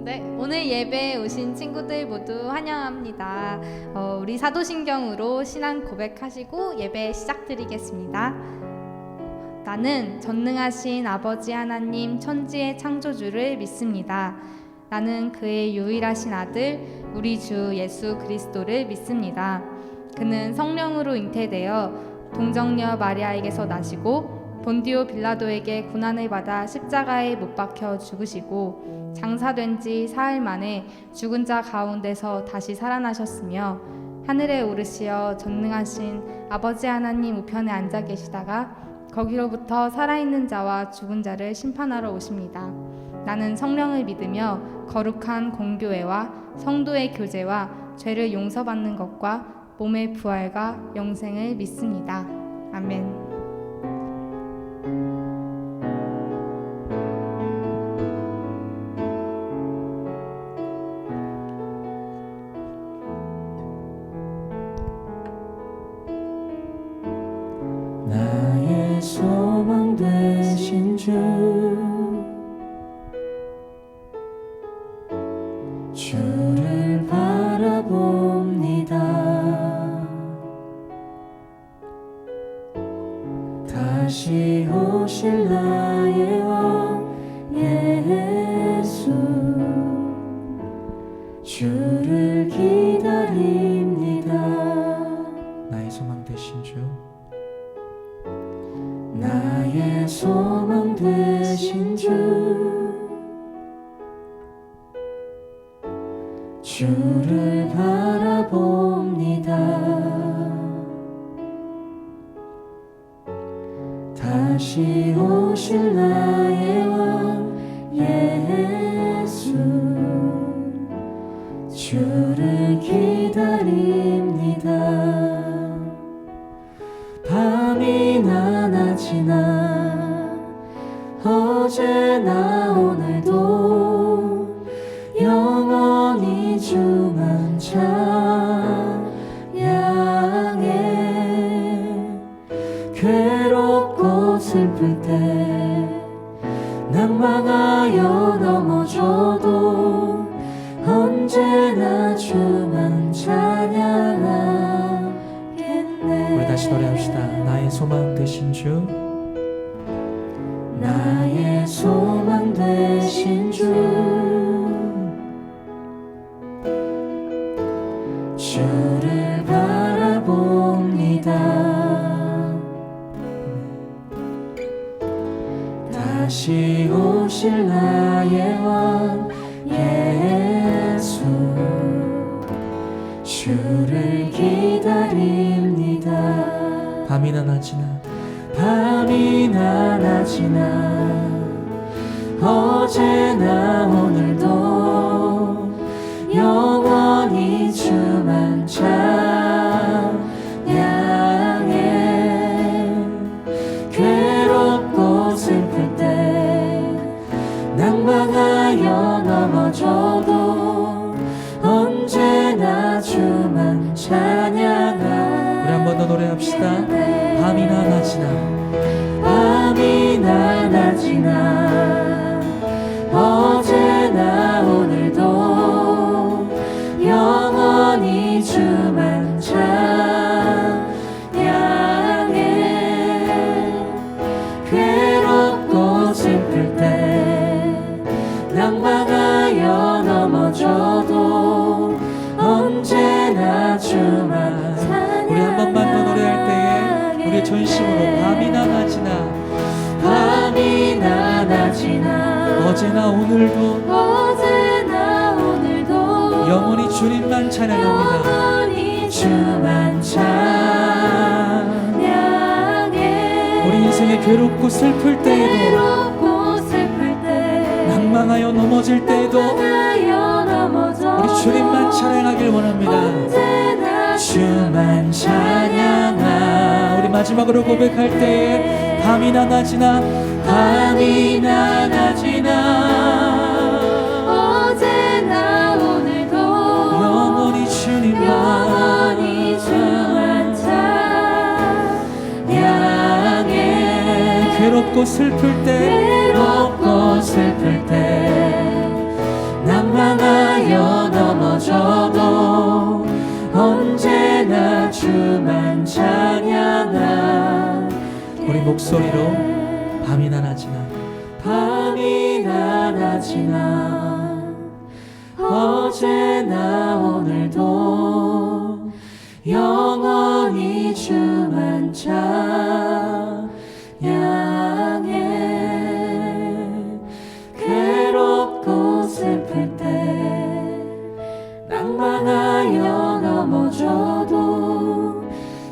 네, 오늘 예배에 오신 친구들 모두 환영합니다. 우리 사도신경으로 신앙 고백하시고 예배 시작드리겠습니다. 나는 전능하신 아버지 하나님 천지의 창조주를 믿습니다. 나는 그의 유일하신 아들 우리 주 예수 그리스도를 믿습니다. 그는 성령으로 잉태되어 동정녀 마리아에게서 나시고 본디오 빌라도에게 고난을 받아 십자가에 못 박혀 죽으시고 장사된 지 사흘 만에 죽은 자 가운데서 다시 살아나셨으며 하늘에 오르시어 전능하신 아버지 하나님 우편에 앉아 계시다가 거기로부터 살아있는 자와 죽은 자를 심판하러 오십니다. 나는 성령을 믿으며 거룩한 공교회와 성도의 교제와 죄를 용서받는 것과 몸의 부활과 영생을 믿습니다. 아멘. 나의 소망 되신 주, 주를 바라봅니다. 다시 오실 나의 왕 예수, 주를 기다립니다. 나의 소망 되신 주, 나의 소망 되신 주, 주를 바라봅니다. 다시 오실 나의 왕 예수, 주를 기다립니다. 밤이나 낮이나 어제나 오늘도 영원히 주만 찬양해. 괴롭고 슬플 때 낭망하여 넘어져도 언제나 주만 찬양하겠네. 우리 다시 노래합시다. 나의 소망 되신 주, 나의 소망 되신 주, 주를 바라봅니다. 다시 오실 나의 왕 예수, 주를 기다립니다. 밤이나 낮이나 밤이나 낮이나 어제나 오늘도 영원히 주만 찬양해. 괴롭고 슬플 때 낭망하여 넘어져도 언제나 주만 찬양하. 우리 한 번 더 노래합시다. 밤이나 낮이나 밤이나 낮이나 어제나 오늘도 영원히 주만 찬양해. 괴롭고 슬플 때 낭망하여 넘어져도 언제나 주만 찬양해. 우리 한 번만 더 노래할 때에 우리의 전심으로 밤이나 낮이나 밤이나 낮이나 어제나 오늘도 영원히 주님만 찬양합니다. 영원히 주만 찬양해. 우리 인생에 괴롭고 슬플 때에도 낭망하여 넘어질 때에도 우리 주님만 찬양하길 원합니다. 주만 찬양하. 우리 마지막으로 고백할 때에 밤이나 낮이나 밤이나 낮이나 어제나 오늘도 영원히 주님만 찬양해. 괴롭고 슬플 때 괴롭고 슬플 때 목소리로 밤이나 낮이나 밤이나 낮이나 어제나 오늘도 영원히 주만 찬양해. 괴롭고 슬플 때 낭만하여 넘어져도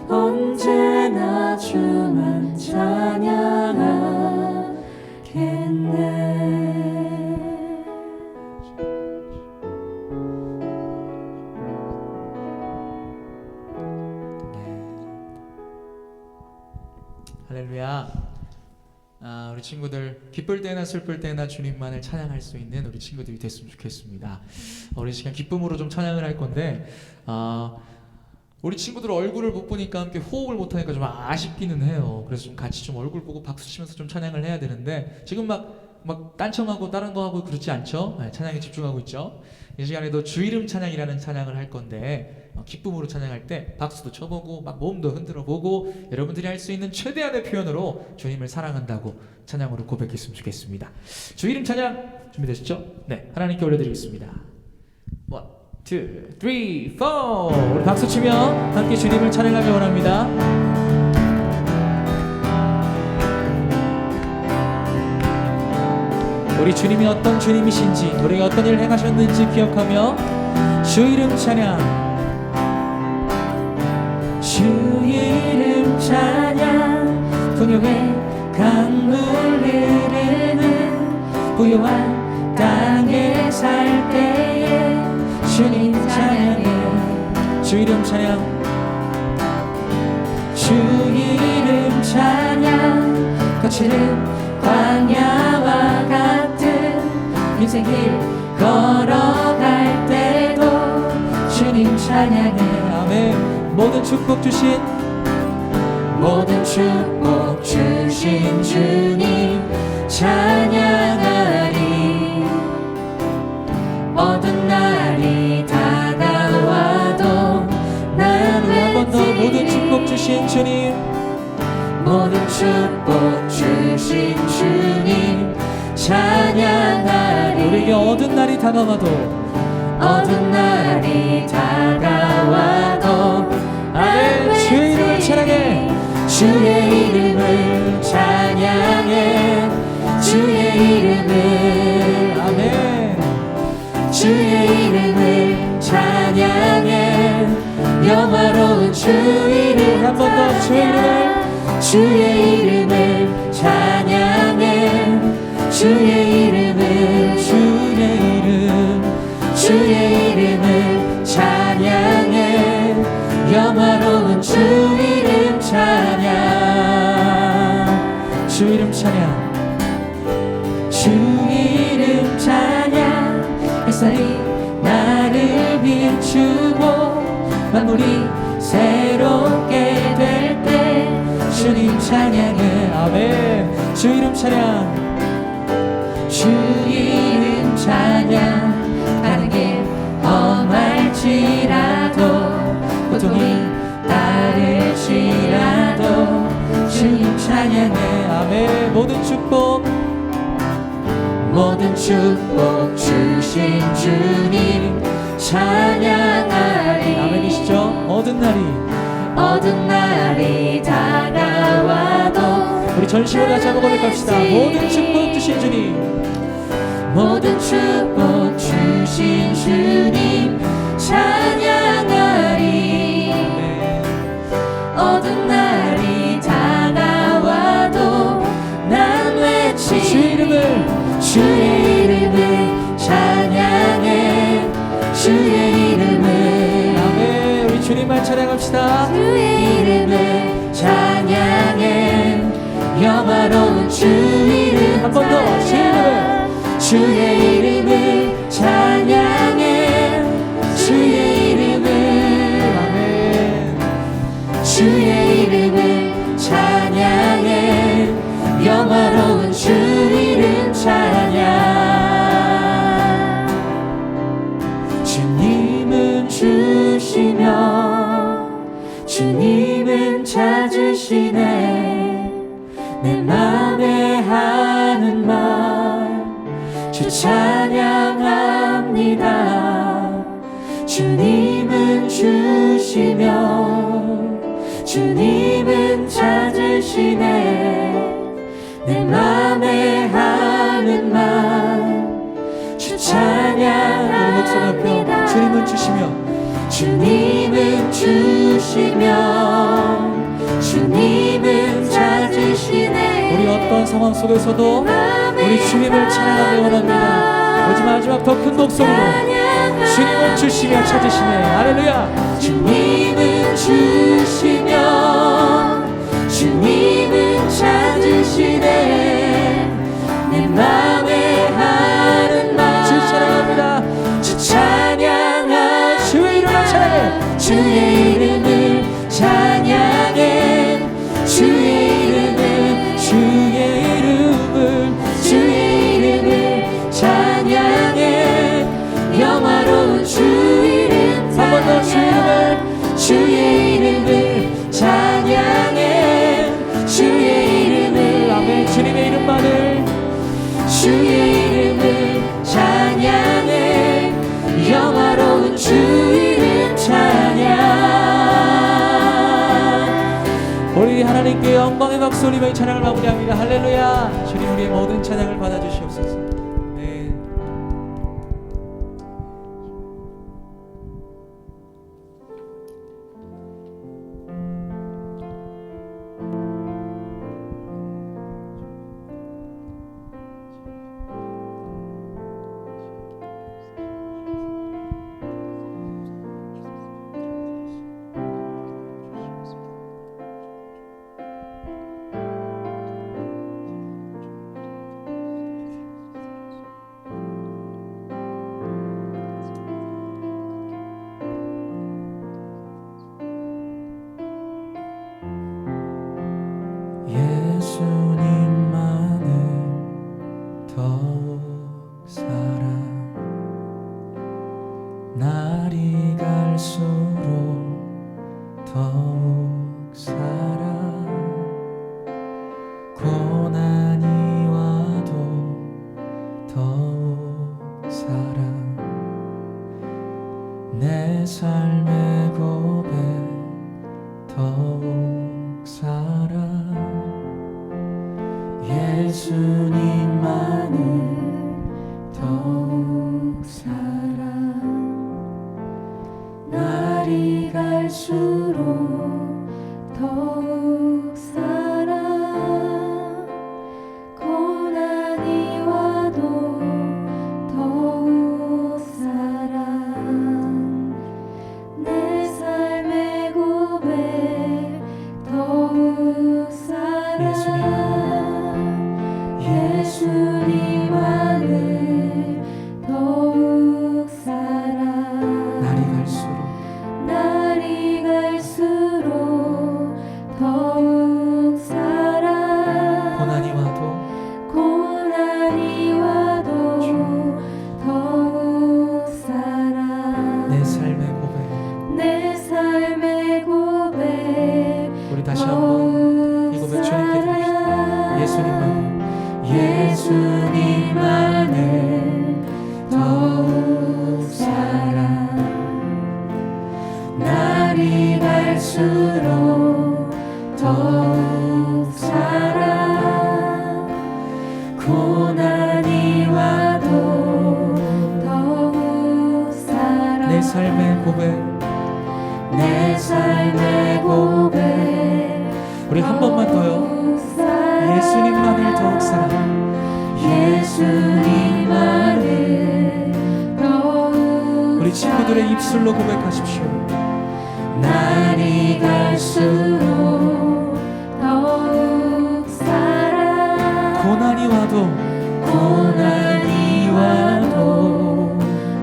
언제나 주만 찬양하겠네. 할렐루야. 우리 친구들 기쁠 때나 슬플 때나 주님만을 찬양할 수 있는 우리 친구들이 됐으면 좋겠습니다. 우리 시간 기쁨으로 좀 찬양을 할 건데 우리 친구들 얼굴을 못 보니까 함께 호흡을 못 하니까 좀 아쉽기는 해요. 그래서 좀 같이 좀 얼굴 보고 박수 치면서 좀 찬양을 해야 되는데 지금 막 딴청하고 다른 거 하고 그렇지 않죠? 찬양에 집중하고 있죠. 이 시간에도 주 이름 찬양이라는 찬양을 할 건데 기쁨으로 찬양할 때 박수도 쳐보고 막 몸도 흔들어 보고 여러분들이 할 수 있는 최대한의 표현으로 주님을 사랑한다고 찬양으로 고백했으면 좋겠습니다. 주 이름 찬양 준비되셨죠? 네, 하나님께 올려드리겠습니다. 1, 2, 3, 4 우리 박수 치며 함께 주님을 찬양하기 원합니다. 우리 주님이 어떤 주님이신지 우리가 어떤 일을 행하셨는지 기억하며 주 이름 찬양. 주 이름 찬양 풍요의 강물 흐르는 부요한 땅에 살 때에 주님 찬양해. 주 이름 찬양. 주 이름 찬양 거칠은 광야와 같은 인생 길 걸어갈 때도 주님 찬양해. 아멘. 모든 축복 주신 주님 찬양하리. 어두운 날이 다가와도 난 한 번 더 모든 축복 주신 주님 찬양하리. 우리에게 어두운 날이 다가와도 아멘. 주의 이름을 찬양해. 주의 이름을 찬양해. 주의 이름을 아멘. 주의 이름을 찬양해. 영화로운 주 이름 한 번 더 주의 이름을 찬양해. 주의 이름을 찬양해. 영화로운 주 이름 찬양. 주 이름 찬양. 주 이름 찬양. 햇살이 나를 비추고 만물이 새롭게 될 때 주님 찬양해. 아멘. 주 이름 찬양. 주 이름 찬양. 가는 길 험할지라도 고통이 따를지라도 주님 찬양해. 아멘. 모든 축복 주신 주님 찬양하리. 아멘이시죠? 어두운 날이 다가와도 우리 전심으로 다시 한번 고백합시다. 모든 축복 주신 주님 찬양하리. 어두운 날이 다가와도 난 외치 주의 이름을 찬양해. 주의 이름을 아멘. 우리 주님만 찬양합시다. 주의 이름을 찬양해. 영화로운 주 이름 한 번 더. 주의 이름을 찬양해. 주의 이름을 아멘. 주의 이름을 찬양해. 영화로운 주 이름 찬양. 주님은 주시며 주님은 찾으시네. 찬양합니다. 주님은 주시며 주님은 찾으시네. 내 맘에 하는 말 주 찬양합니다. 목소리 높여 주님은 주시며 주님은 주시며 주님은 찾으시네. 우리 어떤 상황 속에서도 우리 주님을 찬양하기 원합니다. 오직 마지막 더 큰 목소리로 주님은 주시며 찾으시네. 할렐루야. 주님은 주시며 주님은 찾으시네. 내 맘에 하는 말 주 찬양합니다. 주 찬양하 주의 이름을 찬양해. 주의 이름을 찬양해. 주의 이름을 주의 이름을 찬양해. 영화로운 주 이름 한 번 더 주의 이름을 찬양해. 주의 이름을 아멘. 주님의 이름만을 주의 이름을 찬양해. 영화로운 주 이름 찬양. 우리 하나님께 영광의 박수 올리며 이 찬양을 마무리합니다. 할렐루야. 주님 우리의 모든 찬양을 받아주시옵소서. 네. 예수님만을 더욱 사랑. 날이 갈수록 더욱 사랑. 고난이 와도 더욱 사랑. 내 삶의 고백 더욱 사랑. 예수님만을 더욱 사랑. 날이 갈수록 더욱 사랑. 고난이 와도 더욱 사랑. 내 삶의 고백 더욱 사랑. 예수님만을 더욱 사랑. 날이 갈수록 더욱 사랑. 고난이 와도 더욱 사랑. 내 삶의 고백 우리 다시 한번 이 고백 주님께 드립시다. 예수님만을 더욱 사랑. 날이 갈수록 더욱 사랑. 고난이 와도 더욱 사랑. 내 삶의 고백 우리 한 번만 더요. 예수님만을 더욱 사랑. 예수님만을 더욱 우리 친구들의 입술로 고백하십시오. 날이 갈수록 더욱 사랑. 고난이 와도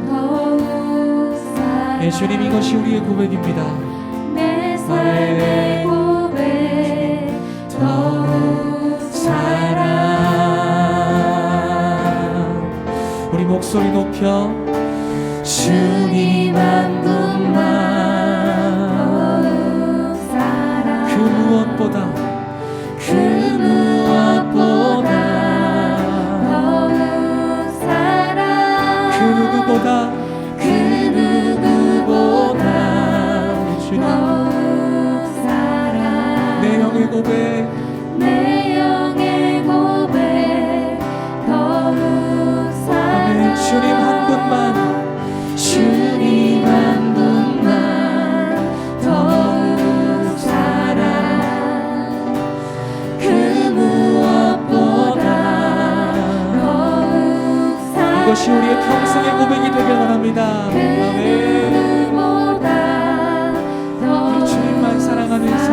더욱 사랑. 예수님 이것이 우리의 고백입니다. 내 삶의 고백 더욱 사랑. 우리 목소리 높여 주님 한 분만 더욱 사랑. 그 무엇보다 더욱 사랑. 누구보다 그 누구보다 주님 더욱 사랑 내 영의 고백 내 영의 고백 더욱 사랑 아멘. 주님 한 분만 주님 한 분만 더욱 사랑 그 무엇보다 더욱 사랑 이것이 우리의 평생의 고백이 되길 원합니다. 아멘. 우리 주님만 사랑하는 삶,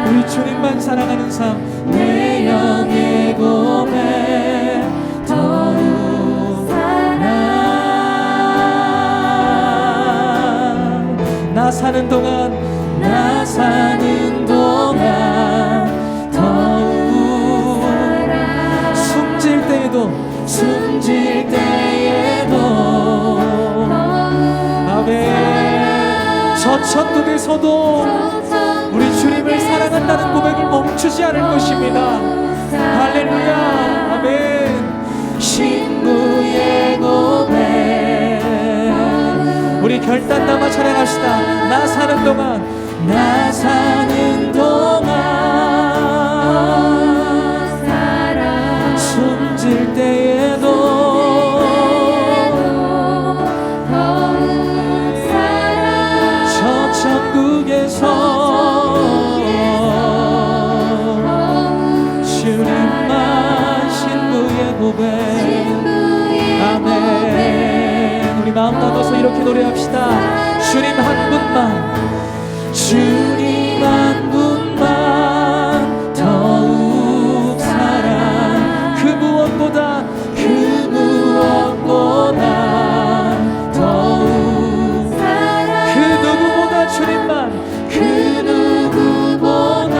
우리 주님만 사랑하는 삶. 내 영의 고백 더욱 사랑 나 사는 동안 나 사는 동안 더욱 사랑 숨질 때에도 숨질 때에도 아멘. 저 천국에서도 우리 주님을 사랑한다는 고백을 멈추지 않을 것입니다. 할렐루야. 아멘. 신부의 고백 우리 결단 담아 찬양합시다. 나 사는 동안 나 사는 동안 사랑 숨질 때에도 더욱 사랑 저 천국에서 주님만 신부의 고백 아멘. 우리 마음 담아서 이렇게 노래합시다. 주님 한 분만 주님 한 분만 더욱 사랑 그 무엇보다 더욱 사랑 그 누구보다 주님만 그 누구보다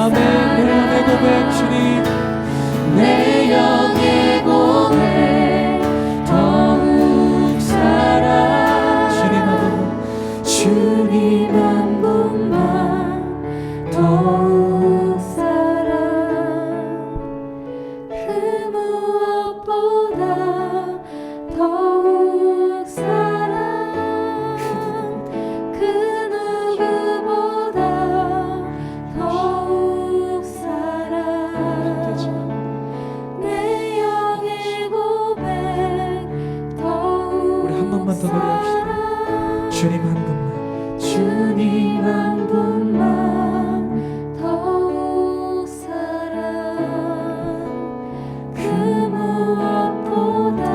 아멘. 내 영의 고백 주님 내 영의 고백 더욱 사랑 주님 한 분만 더욱 사랑 그 무엇보다 더욱 사랑 그 누구보다 더욱 사랑 내 영의 고백 더욱 우리 한 번만 더 노래합시다. 주님 한 분만 주님 한 분만 더욱 사랑 그 무엇보다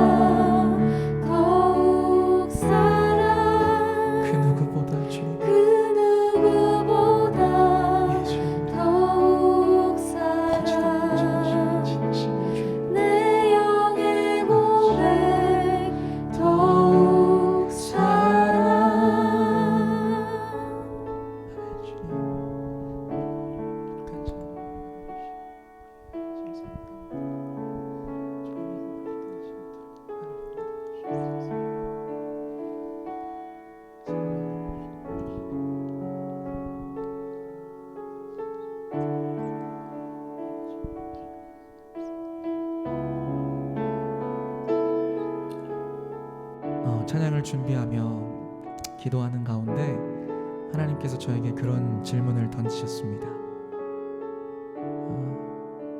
더욱 사랑 그 누구보다 주님 그 누구보다 예, 주님 더욱 거짓없는 사랑 진심을 주님 내 영의 고백 더욱 사랑 찬양을 준비하며 기도하는 가운데 하나님께서 저에게 그런 질문을 던지셨습니다.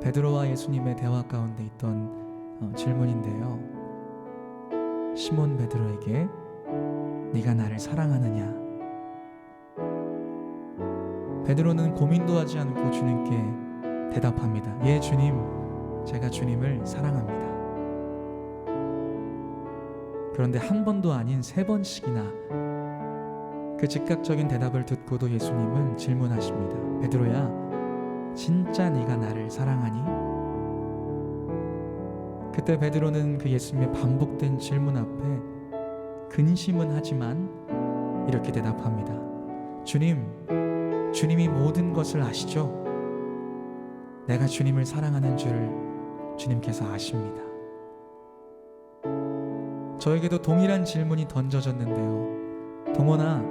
베드로와 예수님의 대화 가운데 있던 질문인데요. 시몬 베드로에게 네가 나를 사랑하느냐? 베드로는 고민도 하지 않고 주님께 대답합니다. 예, 주님, 제가 주님을 사랑합니다. 그런데 한 번도 아닌 3번씩이나 그 즉각적인 대답을 듣고도 예수님은 질문하십니다. 베드로야, 진짜 네가 나를 사랑하니? 그때 베드로는 그 예수님의 반복된 질문 앞에 근심은 하지만 이렇게 대답합니다. 주님이 모든 것을 아시죠? 내가 주님을 사랑하는 줄을 주님께서 아십니다. 저에게도 동일한 질문이 던져졌는데요. 동원아,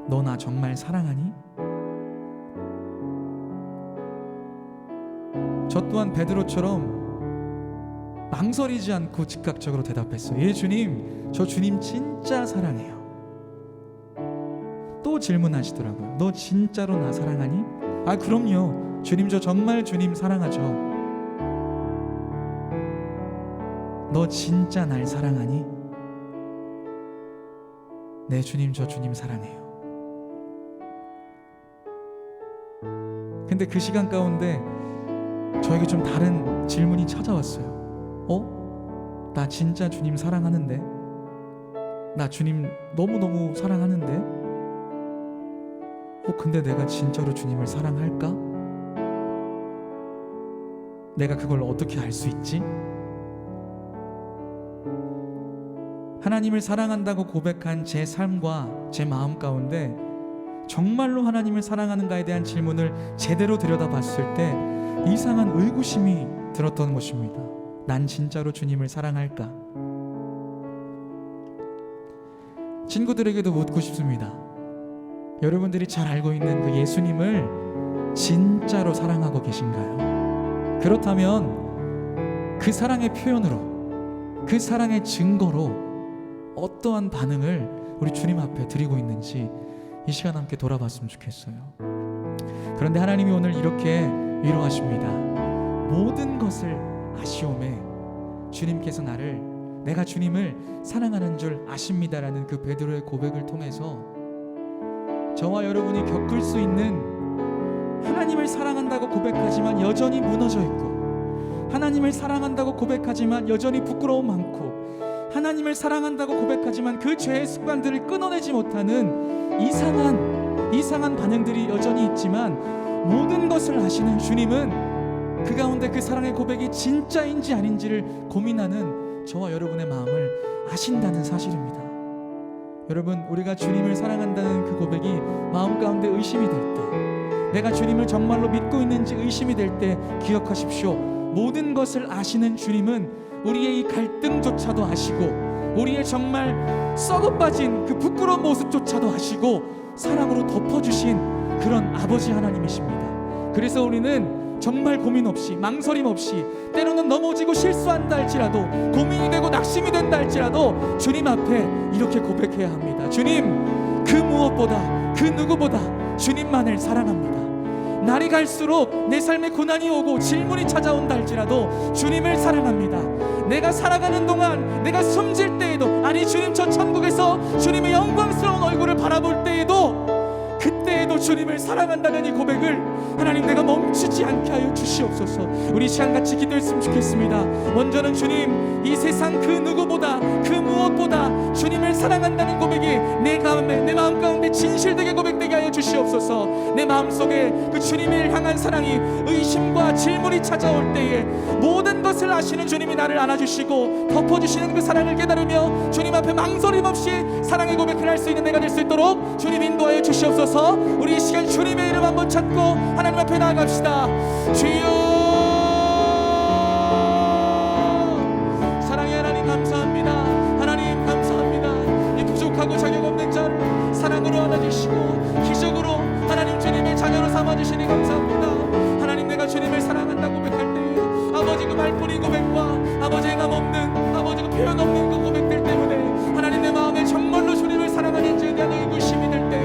너 나 정말 사랑하니? 저 또한 베드로처럼 망설이지 않고 즉각적으로 대답했어요. 예 주님, 저 주님 진짜 사랑해요. 또 질문하시더라고요. 너 진짜로 나 사랑하니? 아 그럼요 주님, 저 정말 주님 사랑하죠. 너 진짜 날 사랑하니? 네 주님, 저 주님 사랑해요. 근데 그 시간 가운데 저에게 좀 다른 질문이 찾아왔어요. 나 진짜 주님 사랑하는데? 나 주님 너무너무 사랑하는데? 근데 내가 진짜로 주님을 사랑할까? 내가 그걸 어떻게 알 수 있지? 하나님을 사랑한다고 고백한 제 삶과 제 마음 가운데 정말로 하나님을 사랑하는가에 대한 질문을 제대로 들여다봤을 때 이상한 의구심이 들었던 것입니다. 난 진짜로 주님을 사랑할까? 친구들에게도 묻고 싶습니다. 여러분들이 잘 알고 있는 그 예수님을 진짜로 사랑하고 계신가요? 그렇다면 그 사랑의 표현으로, 그 사랑의 증거로 어떠한 반응을 우리 주님 앞에 드리고 있는지 이 시간 함께 돌아봤으면 좋겠어요. 그런데 하나님이 오늘 이렇게 위로하십니다. 모든 것을 아시오매 주님께서 나를, 내가 주님을 사랑하는 줄 아십니다라는 그 베드로의 고백을 통해서 저와 여러분이 겪을 수 있는, 하나님을 사랑한다고 고백하지만 여전히 무너져 있고, 하나님을 사랑한다고 고백하지만 여전히 부끄러움 많고, 하나님을 사랑한다고 고백하지만 그 죄의 습관들을 끊어내지 못하는 이상한 반응들이 여전히 있지만, 모든 것을 아시는 주님은 그 가운데 그 사랑의 고백이 진짜인지 아닌지를 고민하는 저와 여러분의 마음을 아신다는 사실입니다. 여러분, 우리가 주님을 사랑한다는 그 고백이 마음 가운데 의심이 될 때, 내가 주님을 정말로 믿고 있는지 의심이 될 때 기억하십시오. 모든 것을 아시는 주님은 우리의 이 갈등조차도 아시고, 우리의 정말 썩어빠진 그 부끄러운 모습조차도 아시고 사랑으로 덮어주신 그런 아버지 하나님이십니다. 그래서 우리는 정말 고민 없이, 망설임 없이, 때로는 넘어지고 실수한다 할지라도, 고민이 되고 낙심이 된다 할지라도 주님 앞에 이렇게 고백해야 합니다. 주님, 그 무엇보다, 그 누구보다 주님만을 사랑합니다. 날이 갈수록 내 삶에 고난이 오고 질문이 찾아온다 할지라도 주님을 사랑합니다. 내가 살아가는 동안, 내가 숨질 때에도, 아니 주님 저 천국에서 주님의 영광스러운 얼굴을 바라볼 때에도, 그때에도 주님을 사랑한다는 이 고백을 하나님 내가 멈추지 않게 하여 주시옵소서. 우리 시간 같이 기도했으면 좋겠습니다. 먼저는 주님, 이 세상 그 누구보다, 그 무엇보다 주님을 사랑한다는 고백이 내 마음 가운데 진실되게 고백되게 하여 주시옵소서. 내 마음속에 그 주님을 향한 사랑이, 의심과 질문이 찾아올 때에 모든 것을 아시는 주님이 나를 안아주시고 덮어주시는 그 사랑을 깨달으며 주님 앞에 망설임 없이 사랑의 고백을 할 수 있는 내가 될 수 있도록 주님 인도하여 주시옵소서. 우리 이 시간 주님의 이름 한번 찾고 하나님 앞에 나아갑시다. 주여, 사랑의 하나님 감사합니다. 하나님 감사합니다. 이 부족하고 자격 없는 자를 사랑으로 안아주시고 기적으로 하나님 주님의 자녀로 삼아주시니 감사합니다. 하나님, 내가 주님을 사랑한다고 고백할 때 아버지 그 말뿐인 고백과 아버지 행함 없는, 아버지 그 표현 없는 그 고백들 때문에 하나님 내 마음에 정말로 주님을 사랑하는지에 대한 의구심이 될 때,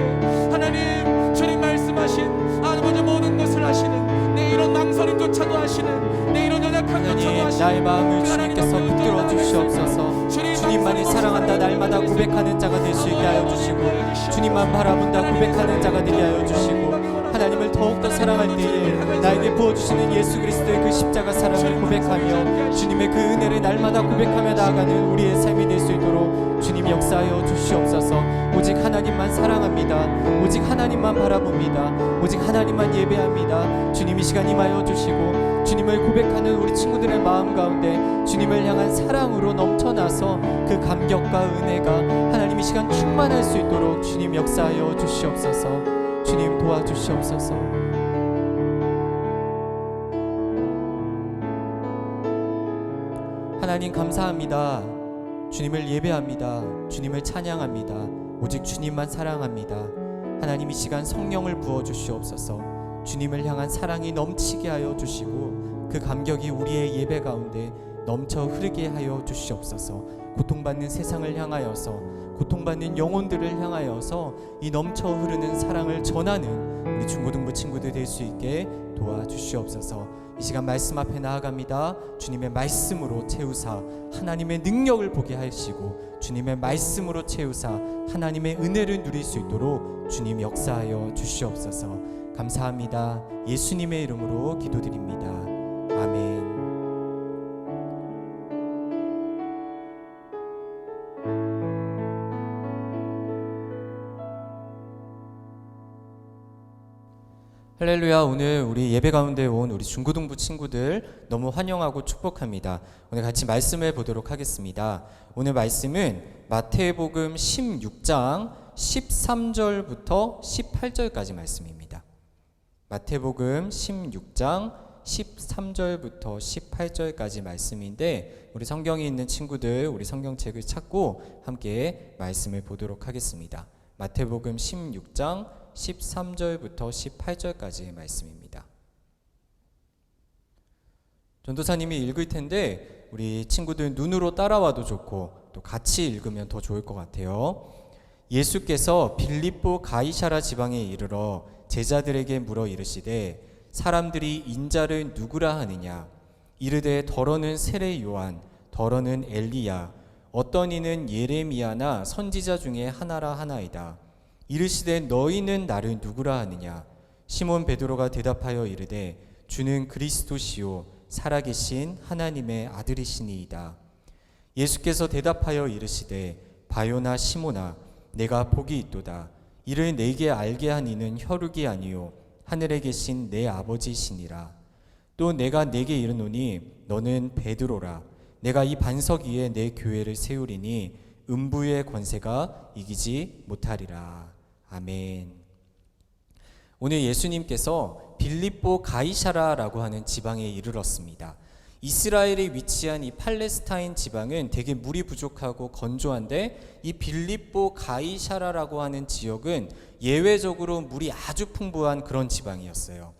하나님 주님 말씀하신 아버지 모든 것을 아시는, 내 이런 망설임조차도 아시는, 내 이런 연약함조차도 아시는 나의 마음을 주님께서 붙들어 주시옵소서. 주님만이 사랑한다 날마다 고백하는 자가 될 수 있게 하여 주시고, 주님만 바라본다 고백하는 자가 되게 하여 주시고, 하나님을 더욱더 사랑할 때에 나에게 부어주시는 예수 그리스도의 그 십자가 사랑을 고백하며 주님의 그 은혜를 날마다 고백하며 나아가는 우리의 삶이 될 수 있도록 주님 역사하여 주시옵소서. 오직 하나님만 사랑합니다. 오직 하나님만 바라봅니다. 오직 하나님만 예배합니다. 주님 이 시간 임하여 주시고, 주님을 고백하는 우리 친구들의 마음 가운데 주님을 향한 사랑으로 넘쳐나서 그 감격과 은혜가 하나님 이 시간 충만할 수 있도록 주님 역사하여 주시옵소서. 주님 도와주시옵소서. 하나님 감사합니다. 주님을 예배합니다. 주님을 찬양합니다. 오직 주님만 사랑합니다. 하나님 이 시간 성령을 부어주시옵소서. 주님을 향한 사랑이 넘치게 하여 주시고, 그 감격이 우리의 예배 가운데 넘쳐 흐르게 하여 주시옵소서. 고통받는 세상을 향하여서, 고통받는 영혼들을 향하여서 이 넘쳐 흐르는 사랑을 전하는 우리 중고등부 친구들 될 수 있게 도와주시옵소서. 이 시간 말씀 앞에 나아갑니다. 주님의 말씀으로 채우사 하나님의 능력을 보게 하시고, 주님의 말씀으로 채우사 하나님의 은혜를 누릴 수 있도록 주님 역사하여 주시옵소서. 감사합니다. 예수님의 이름으로 기도드립니다. 아멘. 할렐루야. 오늘 우리 예배 가운데 온 우리 중고등부 친구들 너무 환영하고 축복합니다. 오늘 같이 말씀을 보도록 하겠습니다. 오늘 말씀은 마태복음 16장 13절부터 18절까지 말씀입니다. 마태복음 16장 13절부터 18절까지 말씀인데, 우리 성경이 있는 친구들 우리 성경책을 찾고 함께 말씀을 보도록 하겠습니다. 마태복음 16장 13절부터 18절까지의 말씀입니다. 전도사님이 읽을 텐데 우리 친구들 눈으로 따라와도 좋고 또 같이 읽으면 더 좋을 것 같아요. 예수께서 빌립보 가이사라 지방에 이르러 제자들에게 물어 이르시되 사람들이 인자를 누구라 하느냐? 이르되 더러는 세례 요한, 더러는 엘리야, 어떤 이는 예레미야나 선지자 중에 하나라 하나이다. 이르시되 너희는 나를 누구라 하느냐? 시몬 베드로가 대답하여 이르되 주는 그리스도시요 살아계신 하나님의 아들이시니이다. 예수께서 대답하여 이르시되 바요나 시몬아, 내가 복이 있도다. 이를 내게 알게 한 이는 혈육이 아니요 하늘에 계신 내 아버지시니라. 또 내가 네게 이르노니 너는 베드로라. 내가 이 반석 위에 내 교회를 세우리니 음부의 권세가 이기지 못하리라. 아멘. 오늘 예수님께서 빌립보 가이사라라고 하는 지방에 이르렀습니다. 이스라엘에 위치한 이 팔레스타인 지방은 되게 물이 부족하고 건조한데, 이 빌립보 가이사라라고 하는 지역은 예외적으로 물이 아주 풍부한 그런 지방이었어요.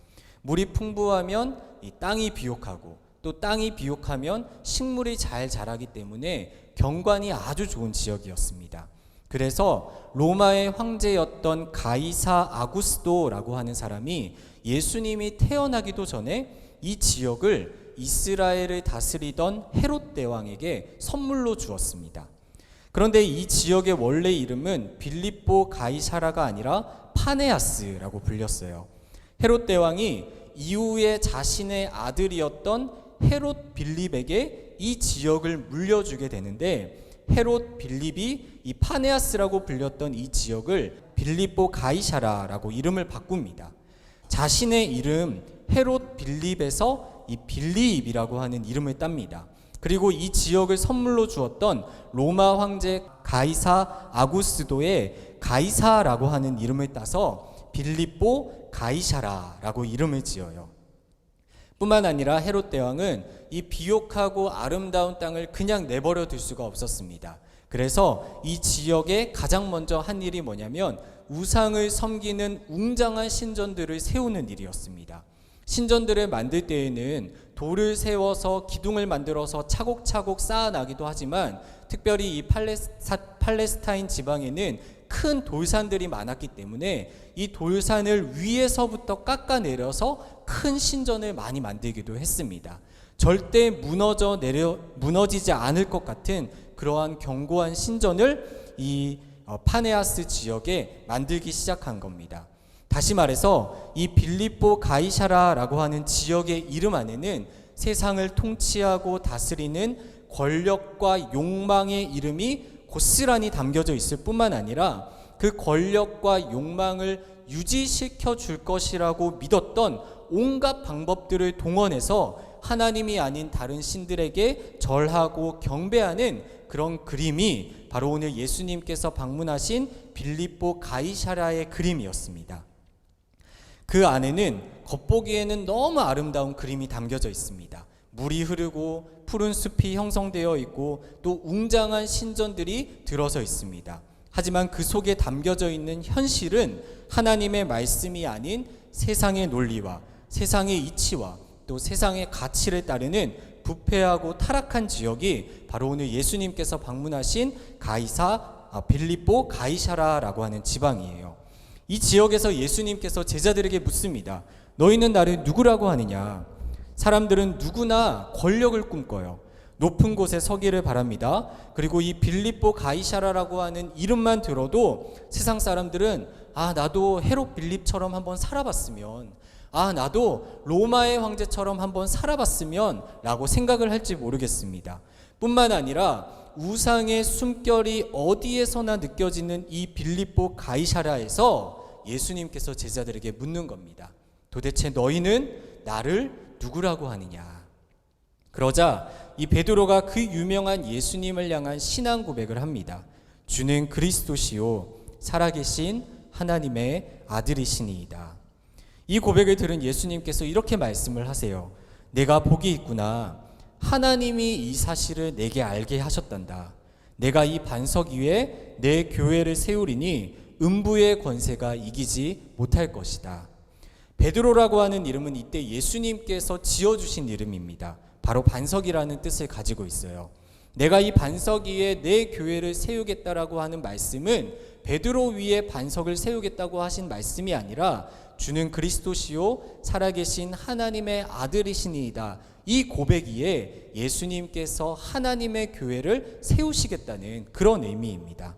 물이 풍부하면 이 땅이 비옥하고, 또 땅이 비옥하면 식물이 잘 자라기 때문에 경관이 아주 좋은 지역이었습니다. 그래서 로마의 황제였던 가이사 아구스도라고 하는 사람이 예수님이 태어나기도 전에 이 지역을 이스라엘을 다스리던 헤롯 대왕에게 선물로 주었습니다. 그런데 이 지역의 원래 이름은 빌립보 가이사라가 아니라 파네아스라고 불렸어요. 헤롯 대왕이 이후에 자신의 아들이었던 헤롯 빌립에게 이 지역을 물려주게 되는데, 헤롯 빌립이 이 파네아스라고 불렸던 이 지역을 빌립보 가이사라라고 이름을 바꿉니다. 자신의 이름 헤롯 빌립에서 이 빌립이라고 하는 이름을 땁니다. 그리고 이 지역을 선물로 주었던 로마 황제 가이사 아구스도의 가이사라고 하는 이름을 따서 빌립보 가이사라라고 이름을 지어요. 뿐만 아니라 헤롯 대왕은 이 비옥하고 아름다운 땅을 그냥 내버려 둘 수가 없었습니다. 그래서 이 지역에 가장 먼저 한 일이 뭐냐면 우상을 섬기는 웅장한 신전들을 세우는 일이었습니다. 신전들을 만들 때에는 돌을 세워서 기둥을 만들어서 차곡차곡 쌓아나기도 하지만, 특별히 이 팔레스타인 지방에는 큰 돌산들이 많았기 때문에 이 돌산을 위에서부터 깎아내려서 큰 신전을 많이 만들기도 했습니다. 절대 무너지지 않을 것 같은 그러한 견고한 신전을 이 파네아스 지역에 만들기 시작한 겁니다. 다시 말해서 이 빌립보 가이사라라고 하는 지역의 이름 안에는 세상을 통치하고 다스리는 권력과 욕망의 이름이 고스란히 담겨져 있을 뿐만 아니라, 그 권력과 욕망을 유지시켜 줄 것이라고 믿었던 온갖 방법들을 동원해서 하나님이 아닌 다른 신들에게 절하고 경배하는 그런 그림이 바로 오늘 예수님께서 방문하신 빌립보 가이사라의 그림이었습니다. 그 안에는 겉보기에는 너무 아름다운 그림이 담겨져 있습니다. 물이 흐르고 푸른 숲이 형성되어 있고 또 웅장한 신전들이 들어서 있습니다. 하지만 그 속에 담겨져 있는 현실은 하나님의 말씀이 아닌 세상의 논리와 세상의 이치와 또 세상의 가치를 따르는 부패하고 타락한 지역이 바로 오늘 예수님께서 방문하신 빌립보 가이사라라고 하는 지방이에요. 이 지역에서 예수님께서 제자들에게 묻습니다. 너희는 나를 누구라고 하느냐? 사람들은 누구나 권력을 꿈꿔요. 높은 곳에 서기를 바랍니다. 그리고 이 빌립보 가이사라라고 하는 이름만 들어도 세상 사람들은 나도 헤롯 빌립처럼 한번 살아봤으면, 나도 로마의 황제처럼 한번 살아봤으면 라고 생각을 할지 모르겠습니다. 뿐만 아니라 우상의 숨결이 어디에서나 느껴지는 이 빌립보 가이사라에서 예수님께서 제자들에게 묻는 겁니다. 도대체 너희는 나를 누구라고 하느냐? 그러자 이 베드로가 그 유명한 예수님을 향한 신앙 고백을 합니다. 주는 그리스도시요 살아계신 하나님의 아들이시니이다. 이 고백을 들은 예수님께서 이렇게 말씀을 하세요. 내가 복이 있구나. 하나님이 이 사실을 내게 알게 하셨단다. 내가 이 반석 위에 내 교회를 세우리니 음부의 권세가 이기지 못할 것이다. 베드로라고 하는 이름은 이때 예수님께서 지어주신 이름입니다. 바로 반석이라는 뜻을 가지고 있어요. 내가 이 반석 위에 내 교회를 세우겠다라고 하는 말씀은 베드로 위에 반석을 세우겠다고 하신 말씀이 아니라 주는 그리스도시요 살아계신 하나님의 아들이시니이다. 이 고백 위에 예수님께서 하나님의 교회를 세우시겠다는 그런 의미입니다.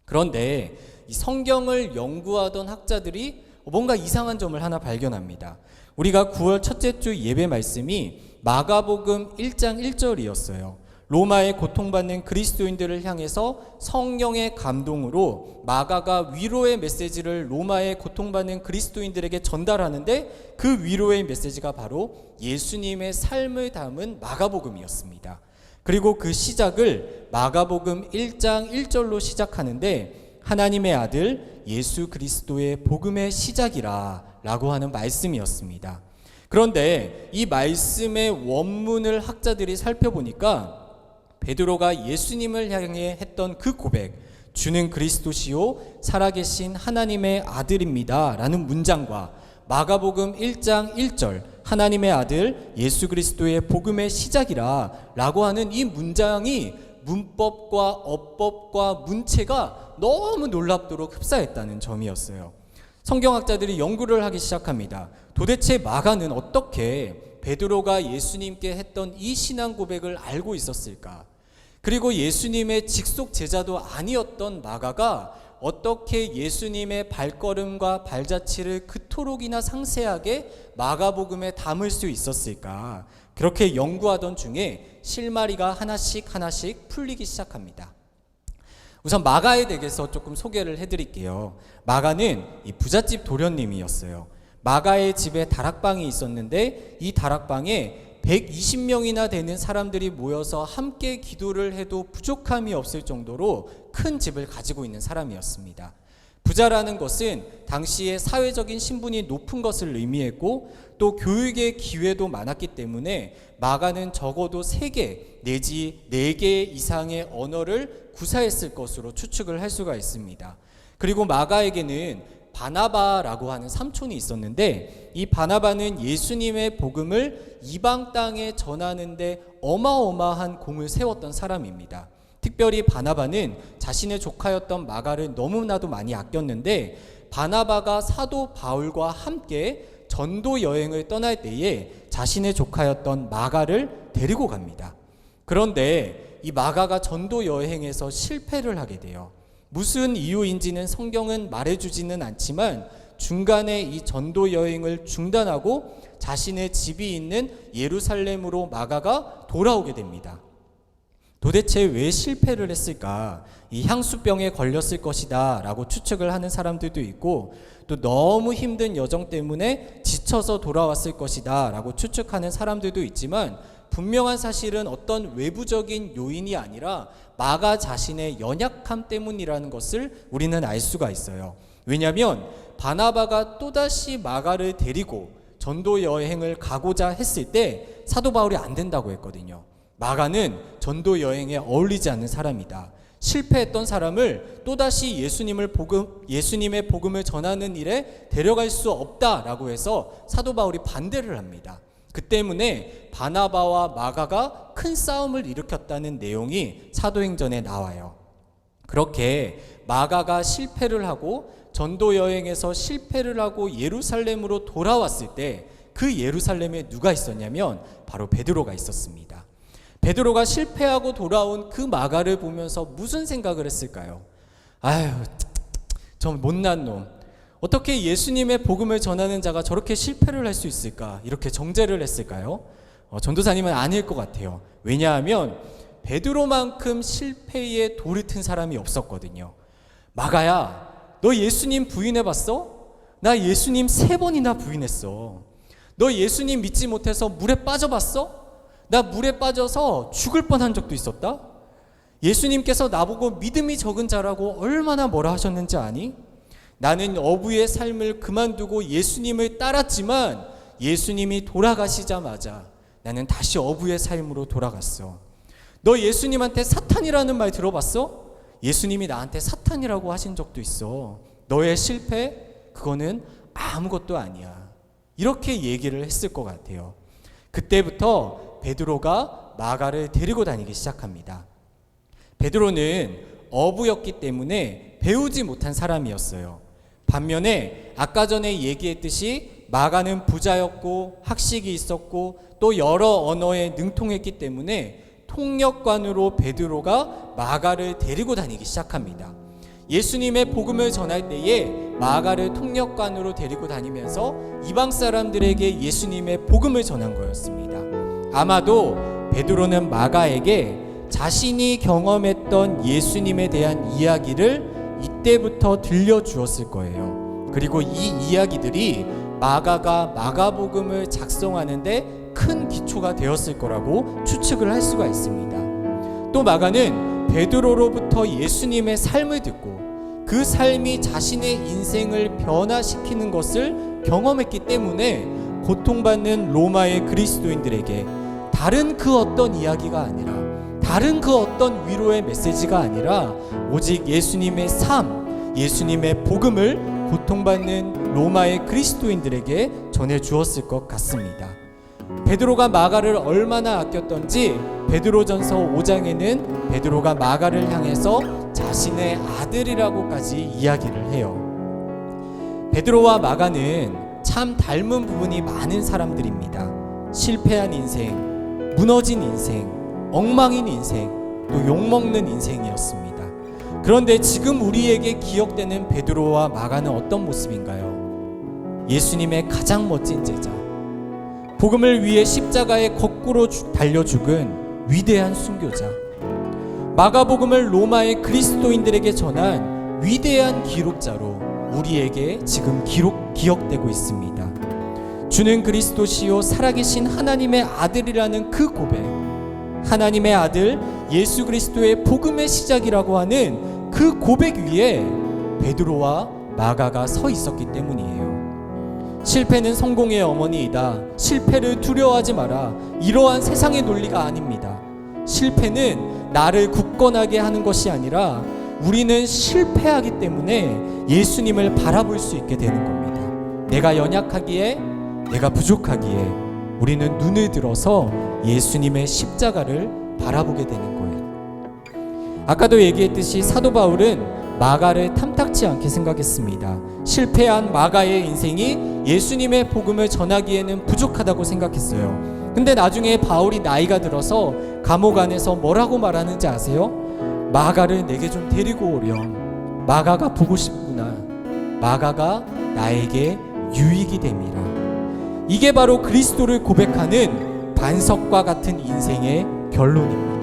그런데 이 성경을 연구하던 학자들이 뭔가 이상한 점을 하나 발견합니다. 우리가 9월 첫째 주 예배 말씀이 마가복음 1장 1절이었어요. 로마에 고통받는 그리스도인들을 향해서 성령의 감동으로 마가가 위로의 메시지를 로마에 고통받는 그리스도인들에게 전달하는데 그 위로의 메시지가 바로 예수님의 삶을 담은 마가복음이었습니다. 그리고 그 시작을 마가복음 1장 1절로 시작하는데 하나님의 아들 예수 그리스도의 복음의 시작이라 라고 하는 말씀이었습니다. 그런데 이 말씀의 원문을 학자들이 살펴보니까 베드로가 예수님을 향해 했던 그 고백, 주는 그리스도시요 살아계신 하나님의 아들입니다 라는 문장과 마가복음 1장 1절 하나님의 아들 예수 그리스도의 복음의 시작이라 라고 하는 이 문장이 문법과 어법과 문체가 너무 놀랍도록 흡사했다는 점이었어요. 성경학자들이 연구를 하기 시작합니다. 도대체 마가는 어떻게 베드로가 예수님께 했던 이 신앙 고백을 알고 있었을까? 그리고 예수님의 직속 제자도 아니었던 마가가 어떻게 예수님의 발걸음과 발자취를 그토록이나 상세하게 마가복음에 담을 수 있었을까? 그렇게 연구하던 중에 실마리가 하나씩 풀리기 시작합니다. 우선 마가에 대해서 조금 소개를 해드릴게요. 마가는 이 부잣집 도련님이었어요. 마가의 집에 다락방이 있었는데 이 다락방에 120명이나 되는 사람들이 모여서 함께 기도를 해도 부족함이 없을 정도로 큰 집을 가지고 있는 사람이었습니다. 부자라는 것은 당시에 사회적인 신분이 높은 것을 의미했고 또 교육의 기회도 많았기 때문에 마가는 적어도 3개 내지 4개 이상의 언어를 구사했을 것으로 추측을 할 수가 있습니다. 그리고 마가에게는 바나바라고 하는 삼촌이 있었는데 이 바나바는 예수님의 복음을 이방 땅에 전하는데 어마어마한 공을 세웠던 사람입니다. 특별히 바나바는 자신의 조카였던 마가를 너무나도 많이 아꼈는데 바나바가 사도 바울과 함께 전도 여행을 떠날 때에 자신의 조카였던 마가를 데리고 갑니다. 그런데 이 마가가 전도 여행에서 실패를 하게 돼요. 무슨 이유인지는 성경은 말해주지는 않지만 중간에 이 전도 여행을 중단하고 자신의 집이 있는 예루살렘으로 마가가 돌아오게 됩니다. 도대체 왜 실패를 했을까? 이 향수병에 걸렸을 것이다 라고 추측을 하는 사람들도 있고 또 너무 힘든 여정 때문에 지쳐서 돌아왔을 것이다 라고 추측하는 사람들도 있지만 분명한 사실은 어떤 외부적인 요인이 아니라 마가 자신의 연약함 때문이라는 것을 우리는 알 수가 있어요. 왜냐하면 바나바가 또다시 마가를 데리고 전도 여행을 가고자 했을 때 사도 바울이 안 된다고 했거든요. 마가는 전도 여행에 어울리지 않는 사람이다. 실패했던 사람을 또다시 예수님의 복음을 전하는 일에 데려갈 수 없다라고 해서 사도 바울이 반대를 합니다. 그 때문에 바나바와 마가가 큰 싸움을 일으켰다는 내용이 사도행전에 나와요. 그렇게 마가가 실패를 하고 전도 여행에서 실패를 하고 예루살렘으로 돌아왔을 때 그 예루살렘에 누가 있었냐면 바로 베드로가 있었습니다. 베드로가 실패하고 돌아온 그 마가를 보면서 무슨 생각을 했을까요? 아유, 저 못난 놈, 어떻게 예수님의 복음을 전하는 자가 저렇게 실패를 할 수 있을까? 이렇게 정죄를 했을까요? 전도사님은 아닐 것 같아요. 왜냐하면 베드로만큼 실패에 돌이 튼 사람이 없었거든요. 마가야, 너 예수님 부인해봤어? 나 예수님 3번이나 부인했어. 너 예수님 믿지 못해서 물에 빠져봤어? 나 물에 빠져서 죽을 뻔한 적도 있었다. 예수님께서 나보고 믿음이 적은 자라고 얼마나 뭐라 하셨는지 아니? 나는 어부의 삶을 그만두고 예수님을 따랐지만 예수님이 돌아가시자마자 나는 다시 어부의 삶으로 돌아갔어. 너 예수님한테 사탄이라는 말 들어봤어? 예수님이 나한테 사탄이라고 하신 적도 있어. 너의 실패? 그거는 아무것도 아니야. 이렇게 얘기를 했을 것 같아요. 그때부터 베드로가 마가를 데리고 다니기 시작합니다. 베드로는 어부였기 때문에 배우지 못한 사람이었어요. 반면에 아까 전에 얘기했듯이 마가는 부자였고 학식이 있었고 또 여러 언어에 능통했기 때문에 통역관으로 베드로가 마가를 데리고 다니기 시작합니다. 예수님의 복음을 전할 때에 마가를 통역관으로 데리고 다니면서 이방 사람들에게 예수님의 복음을 전한 거였습니다. 아마도 베드로는 마가에게 자신이 경험했던 예수님에 대한 이야기를 이때부터 들려주었을 거예요. 그리고 이 이야기들이 마가가 마가복음을 작성하는데 큰 기초가 되었을 거라고 추측을 할 수가 있습니다. 또 마가는 베드로로부터 예수님의 삶을 듣고 그 삶이 자신의 인생을 변화시키는 것을 경험했기 때문에 고통받는 로마의 그리스도인들에게 다른 그 어떤 이야기가 아니라, 다른 그 어떤 위로의 메시지가 아니라 오직 예수님의 삶, 예수님의 복음을 고통받는 로마의 그리스도인들에게 전해 주었을 것 같습니다. 베드로가 마가를 얼마나 아꼈던지 베드로전서 5장에는 베드로가 마가를 향해서 자신의 아들이라고까지 이야기를 해요. 베드로와 마가는 참 닮은 부분이 많은 사람들입니다. 실패한 인생, 무너진 인생, 엉망인 인생, 또 욕먹는 인생이었습니다. 그런데 지금 우리에게 기억되는 베드로와 마가는 어떤 모습인가요? 예수님의 가장 멋진 제자, 복음을 위해 십자가에 거꾸로 달려 죽은 위대한 순교자, 마가복음을 로마의 그리스도인들에게 전한 위대한 기록자로 우리에게 지금 기억되고 있습니다. 주는 그리스도시요 살아계신 하나님의 아들이라는 그 고백, 하나님의 아들 예수 그리스도의 복음의 시작이라고 하는 그 고백 위에 베드로와 마가가 서 있었기 때문이에요. 실패는 성공의 어머니이다. 실패를 두려워하지 마라. 이러한 세상의 논리가 아닙니다. 실패는 나를 굳건하게 하는 것이 아니라 우리는 실패하기 때문에 예수님을 바라볼 수 있게 되는 겁니다. 내가 연약하기에, 내가 부족하기에 우리는 눈을 들어서 예수님의 십자가를 바라보게 되는 거예요. 아까도 얘기했듯이 사도 바울은 마가를 탐탁치 않게 생각했습니다. 실패한 마가의 인생이 예수님의 복음을 전하기에는 부족하다고 생각했어요. 근데 나중에 바울이 나이가 들어서 감옥 안에서 뭐라고 말하는지 아세요? 마가를 내게 좀 데리고 오렴. 마가가 보고 싶구나. 마가가 나에게 유익이 됨이라. 이게 바로 그리스도를 고백하는 반석과 같은 인생의 결론입니다.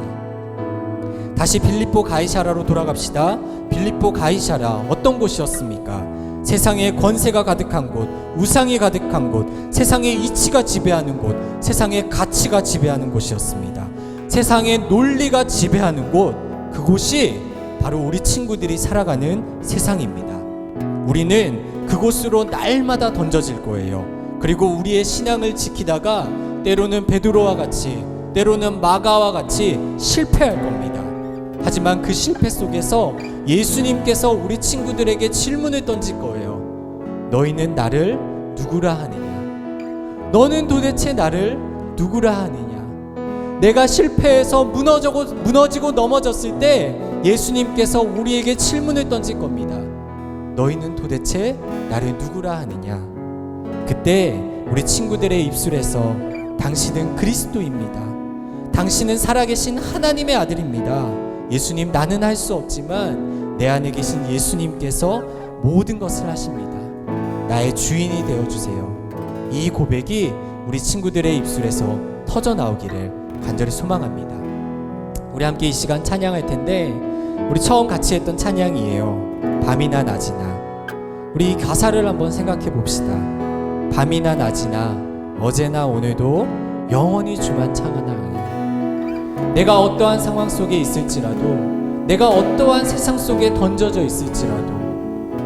다시 빌립보 가이사라로 돌아갑시다. 빌립보 가이사라 어떤 곳이었습니까? 세상에 권세가 가득한 곳, 우상이 가득한 곳, 세상의 이치가 지배하는 곳, 세상의 가치가 지배하는 곳이었습니다. 세상의 논리가 지배하는 곳, 그곳이 바로 우리 친구들이 살아가는 세상입니다. 우리는 그곳으로 날마다 던져질 거예요. 그리고 우리의 신앙을 지키다가 때로는 베드로와 같이, 때로는 마가와 같이 실패할 겁니다. 하지만 그 실패 속에서 예수님께서 우리 친구들에게 질문을 던질 거예요. 너희는 나를 누구라 하느냐? 너는 도대체 나를 누구라 하느냐. 내가 실패해서 무너지고 넘어졌을 때 예수님께서 우리에게 질문을 던질 겁니다. 너희는 도대체 나를 누구라 하느냐. 그때 우리 친구들의 입술에서 당신은 그리스도입니다. 당신은 살아계신 하나님의 아들입니다. 예수님, 나는 할 수 없지만 내 안에 계신 예수님께서 모든 것을 하십니다. 나의 주인이 되어주세요. 이 고백이 우리 친구들의 입술에서 터져 나오기를 간절히 소망합니다. 우리 함께 이 시간 찬양할 텐데, 우리 처음 같이 했던 찬양이에요. 밤이나 낮이나. 우리 이 가사를 한번 생각해 봅시다. 밤이나 낮이나 어제나 오늘도 영원히 주만 찬양하리. 내가 어떠한 상황 속에 있을지라도, 내가 어떠한 세상 속에 던져져 있을지라도,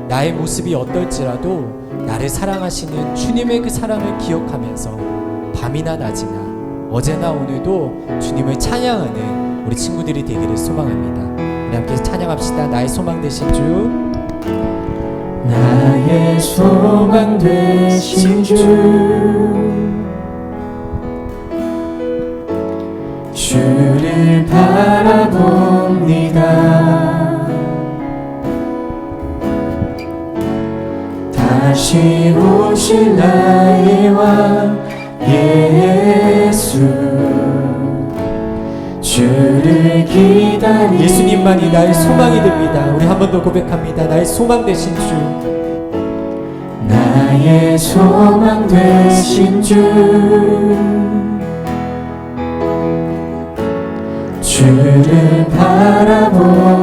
나의 모습이 어떨지라도 나를 사랑하시는 주님의 그 사랑을 기억하면서 밤이나 낮이나 어제나 오늘도 주님을 찬양하는 우리 친구들이 되기를 소망합니다. 우리 함께 찬양합시다. 나의 소망 되신 주, 나의 소망 되신 주, 주를 바라봅니다. 다시 오실 나의 왕 예수, 주를 기다리. 예수님만이 나의 소망이 됩니다. 우리 한 번 더 고백합니다. 나의 소망 되신 주, 나의 소망 되신 주, 주를 바라봅니다.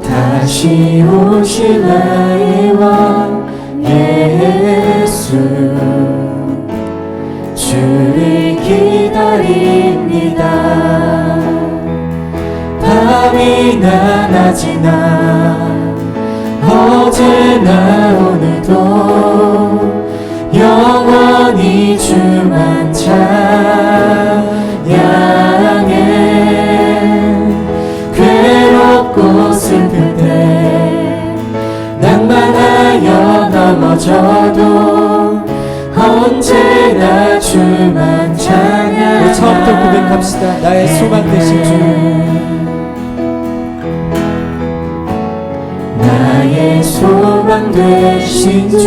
다시 오실 나의 왕 예수, 주를 기다립니다. 밤이나 낮이나 어제나 오늘도 영원히 주만 찬양해. 괴롭고 슬플 때 낭만하여 넘어져도 언제나 주만 찬양하리. 우리 처음부터 고백합시다. 나의 소망 되신 주, 나의 소망 되신 주,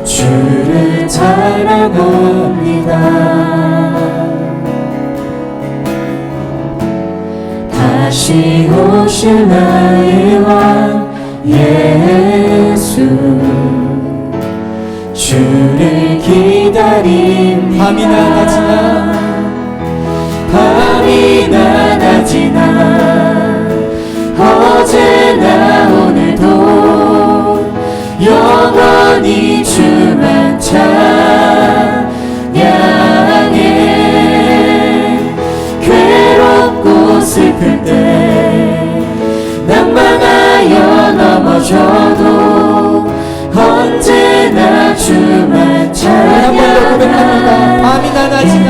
주를 찬양합니다. 다시 오실 나의 왕 예수, 주를 기다립니다. 밤이나 낮이나 밤이나 낮이나 어제나 오늘도 영원히 주만 찬양해. 괴롭고 슬플 때 낭만하여 넘어져도 언제나 주만 찬양해. 밤이나 낮이나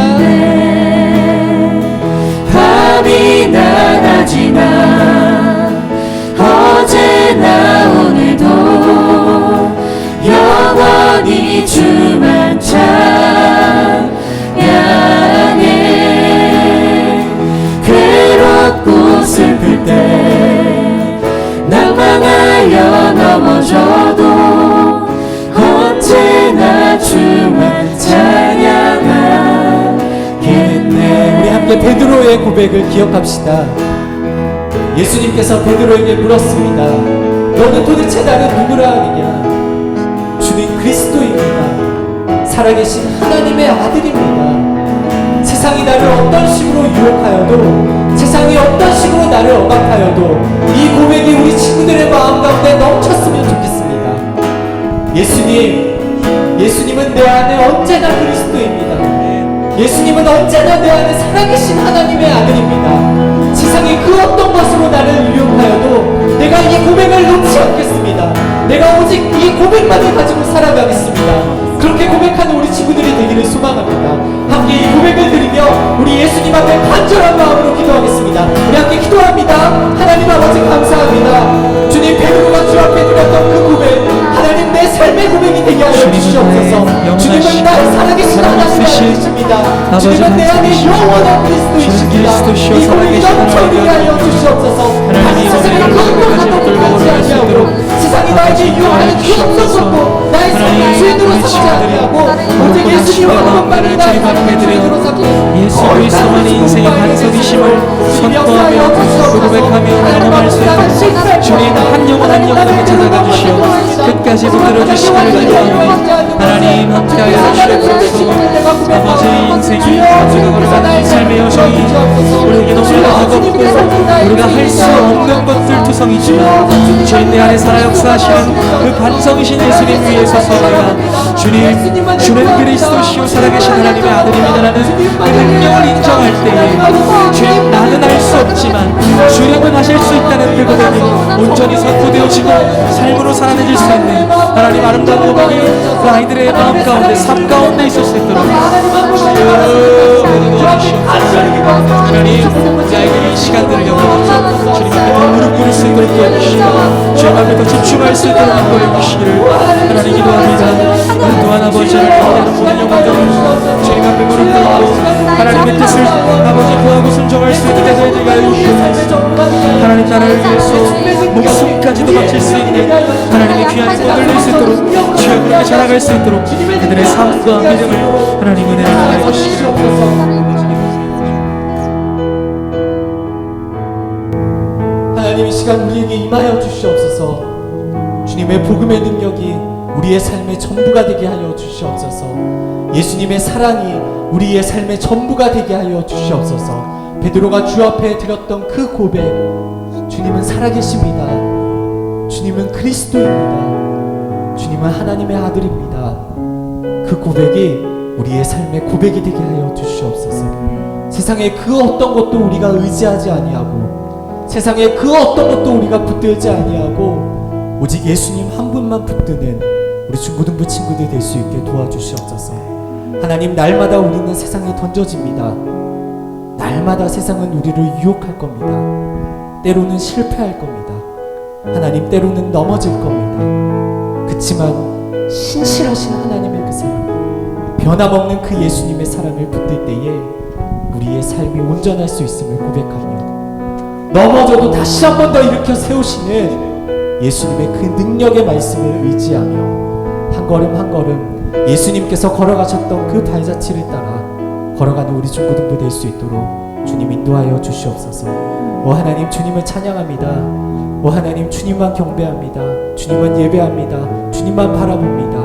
밤이나 낮이나 어제나 오늘도 영원히 주만 찬양해. 괴롭고 슬플 때 낭만하여 넘어져도 언제나 주만 찬양하겠네. 우리 함께 베드로의 고백을 기억합시다. 예수님께서 베드로에게 물었습니다. 너는 도대체 나를 누구라 하느냐. 주는 그리스도입니다. 살아계신 하나님의 아들입니다. 세상이 나를 어떤 식으로 유혹하여도, 세상이 어떤 식으로 나를 억압하여도 이 고백이 우리 친구들의 마음 가운데 넘쳤으면 좋겠습니다. 예수님은 내 안에 언제나 그리스도입니다. 예수님은 언제나 내 안에 살아계신 하나님의 아들입니다. 세상이 그 어떤 것으로 나를 유혹하여도 내가 이 고백을 놓지 않겠습니다. 내가 오직 이 고백만을 가지고 살아가겠습니다. 그렇게 고백하는 우리 친구들이 되기를 소망합니다. 함께 이 고백을 드리며 우리 예수님 앞에 간절한 마음으로 기도하겠습니다. 우리 함께 기도합니다. 하나님 아버지 주시옵소서. 주님은 날 살아계신 하나님 알겠습니다. 주님은 내 안에 영원한 그리스도이십니다. 이 고백이 넘쳐지게 하여 주시옵소서. 다시 세상의 거룩한 것들까지 아니하고 세상이 나에게 유혹하는 그 어떤 것도 나의 삶의 주인으로 삼지 아니하고 오직 예수님 한 분만을 나의 삶의 주인으로 삼고 예수 그리스도만이 인생의 반석이심을 선포하며 고백하며 나눠갈 수 있도록 주님 한 영혼 한 영혼에게 찾아가 주시오 끝까지 붙들어 주시기를 기도하오니 하나님 함께하여 주시옵소서. 아버지의 인생이 우리가 걸어가는 삶의 여정이 우리에게 너무나 버겁고 우리가 할 수 없는 것들 투성이지만 주님 내 안에 살아 역사하시는 그 반성이신 예수님 위에 서서 우리가 주는 그리스도시요 살아계신 하나님의 아들입니다라는 그 능력을 인정할 때에 주님 나는 할 수 없지만 주님은 하실 수 있다는 그 고백이 온전히 선포되어지고 삶으로 살아내질 수 있는 하나님 아름다운 고백이 그 아이들의 마음 가운데 삶 가운데 있을 수 있도록 하나님 그 아이들이 이 시간들을 영원히 주님 앞에 무릎 꿇을 수 있도록 도와주시고 주님 앞에 더 집중할 수 있도록 인도해 주시기를 하나님 기도합니다. 또한 아버지를 경외하는 모든 영혼들을 주님 앞에 무릎 꿇고 하나님의 뜻을 아버지 구하고 순종할 수 있는 데서 해주가 주시옵소서. 하나님 나라를 위해서 목숨까지도 바칠 수 있는 하나님의 귀한 손을 낼 수 있도록 주여 그렇게 자라갈 수 있도록 그들의 삶과 믿음을 하나님 은혜를 하여 주시옵소서. 하나님 이 시간 우리에게 임하여 주시옵소서. 주님의 복음의 능력이 우리의 삶의 전부가 되게 하여 주시옵소서. 예수님의 사랑이 우리의 삶의 전부가 되게 하여 주시옵소서. 베드로가 주 앞에 드렸던 그 고백, 주님은 살아계십니다. 주님은 그리스도입니다. 주님은 하나님의 아들입니다. 그 고백이 우리의 삶의 고백이 되게 하여 주시옵소서. 세상에 그 어떤 것도 우리가 의지하지 아니하고 세상에 그 어떤 것도 우리가 붙들지 아니하고 오직 예수님 한 분만 붙드는 우리 중고등부 친구들이 될 수 있게 도와주시옵소서. 하나님 날마다 우리는 세상에 던져집니다. 날마다 세상은 우리를 유혹할 겁니다. 때로는 실패할 겁니다. 하나님 때로는 넘어질 겁니다. 그치만 신실하신 하나님의 그 사랑, 변함없는 그 예수님의 사랑을 붙들 때에 우리의 삶이 온전할 수 있음을 고백하며 넘어져도 다시 한 번 더 일으켜 세우시는 예수님의 그 능력의 말씀을 의지하며 한 걸음 한 걸음 예수님께서 걸어가셨던 그 발자취를 따라 걸어가는 우리 중고등부 될 수 있도록 주님 인도하여 주시옵소서. 오 하나님 주님을 찬양합니다. 오 하나님 주님만 경배합니다. 주님만 예배합니다. 주님만 바라봅니다.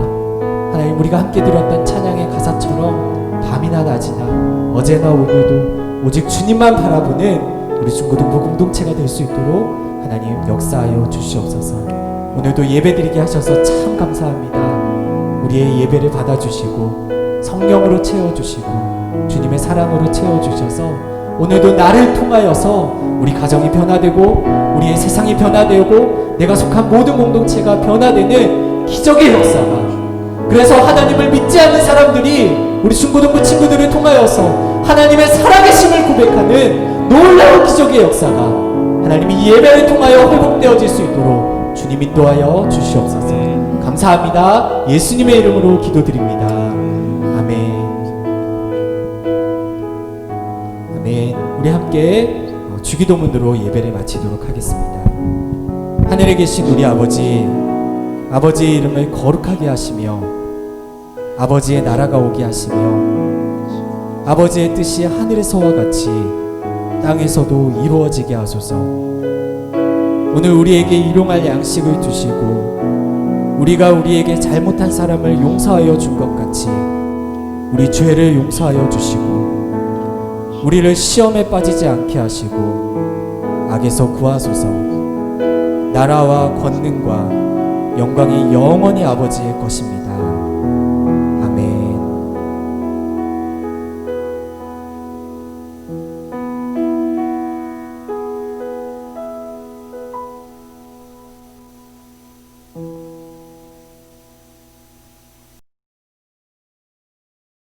하나님 우리가 함께 들었던 찬양의 가사처럼 밤이나 낮이나 어제나 오늘도 오직 주님만 바라보는 우리 중고등부 공동체가 될 수 있도록 하나님 역사하여 주시옵소서. 오늘도 예배드리게 하셔서 참 감사합니다. 우리의 예배를 받아주시고 성령으로 채워주시고 주님의 사랑으로 채워주셔서 오늘도 나를 통하여서 우리 가정이 변화되고 우리의 세상이 변화되고 내가 속한 모든 공동체가 변화되는 기적의 역사가, 그래서 하나님을 믿지 않는 사람들이 우리 중고등부 친구들을 통하여서 하나님의 살아계심을 고백하는 놀라운 기적의 역사가 하나님이 이 예배를 통하여 회복되어질 수 있도록 주님 인도하여 주시옵소서. 감사합니다. 예수님의 이름으로 기도드립니다. 아멘. 아멘. 우리 함께 주기도문으로 예배를 마치도록 하겠습니다. 하늘에 계신 우리 아버지, 아버지의 이름을 거룩하게 하시며 아버지의 나라가 오게 하시며 아버지의 뜻이 하늘에서와 같이 땅에서도 이루어지게 하소서. 오늘 우리에게 일용할 양식을 주시고 우리가 우리에게 잘못한 사람을 용서하여 준 것 같이 우리 죄를 용서하여 주시고 우리를 시험에 빠지지 않게 하시고 악에서 구하소서. 나라와 권능과 영광이 영원히 아버지의 것입니다.